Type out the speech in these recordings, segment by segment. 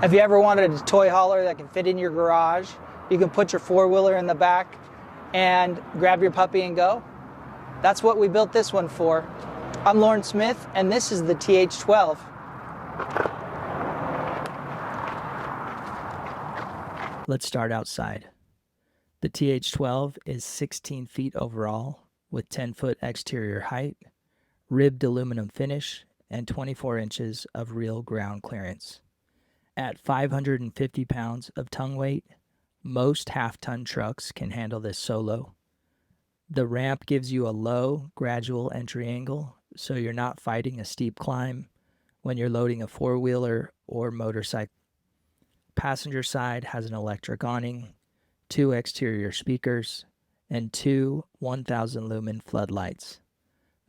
Have you ever wanted a toy hauler that can fit in your garage? You can put your four-wheeler in the back and grab your puppy and go. That's what we built this one for. I'm Lauren Smith, and this is the TH12. Let's start outside. The TH12 is 16 feet overall with 10-foot exterior height, ribbed aluminum finish, and 24 inches of real ground clearance. At 550 pounds of tongue weight, most half-ton trucks can handle this solo. The ramp gives you a low, gradual entry angle, so you're not fighting a steep climb when you're loading a four-wheeler or motorcycle. Passenger side has an electric awning, 2 exterior speakers, and 2 1,000 lumen floodlights.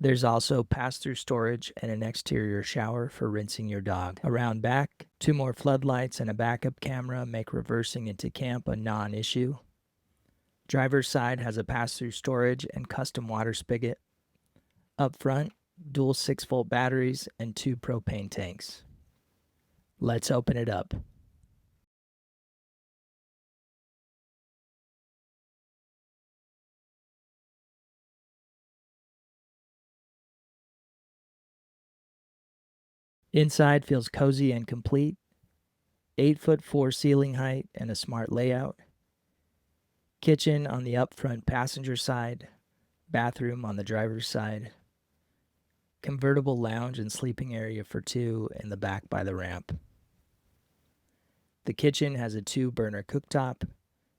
There's also pass-through storage and an exterior shower for rinsing your dog. Around back, 2 more floodlights and a backup camera make reversing into camp a non-issue. Driver's side has a pass-through storage and custom water spigot. Up front, dual 6-volt batteries and 2 propane tanks. Let's open it up. Inside feels cozy and complete. 8'4" ceiling height and a smart layout. Kitchen on the up front passenger side. Bathroom on the driver's side. Convertible lounge and sleeping area for 2 in the back by the ramp. The kitchen has a 2-burner cooktop,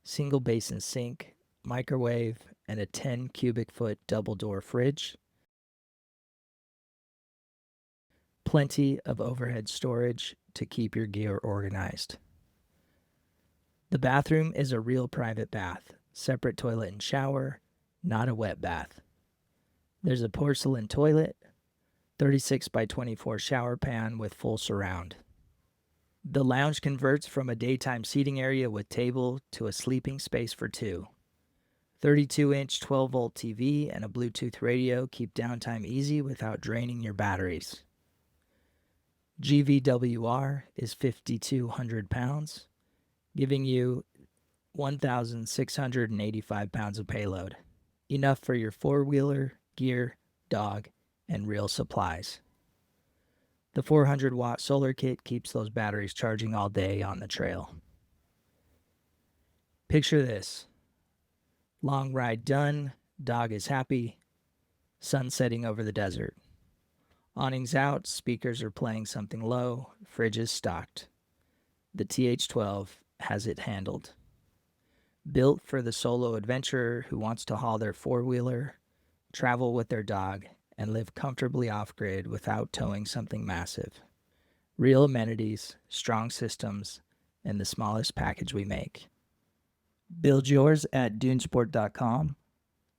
single basin sink, microwave, and a 10 cubic foot double door fridge. Plenty of overhead storage to keep your gear organized. The bathroom is a real private bath, separate toilet and shower, not a wet bath. There's a porcelain toilet, 36 by 24 shower pan with full surround. The lounge converts from a daytime seating area with table to a sleeping space for 2. 32-inch 12-volt TV and a Bluetooth radio keep downtime easy without draining your batteries. GVWR is 5,200 pounds, giving you 1,685 pounds of payload, enough for your four-wheeler, gear, dog, and real supplies. The 400-watt solar kit keeps those batteries charging all day on the trail. Picture this. Long ride done, dog is happy, sun setting over the desert. Awnings out, speakers are playing something low, fridge is stocked. The TH12 has it handled. Built for the solo adventurer who wants to haul their four-wheeler, travel with their dog, and live comfortably off-grid without towing something massive. Real amenities, strong systems, and the smallest package we make. Build yours at dunesport.com.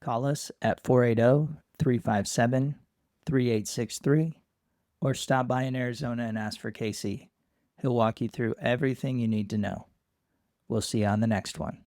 Call us at 480-357-3863 or stop by in Arizona and ask for Casey. He'll walk you through everything you need to know. We'll see you on the next one.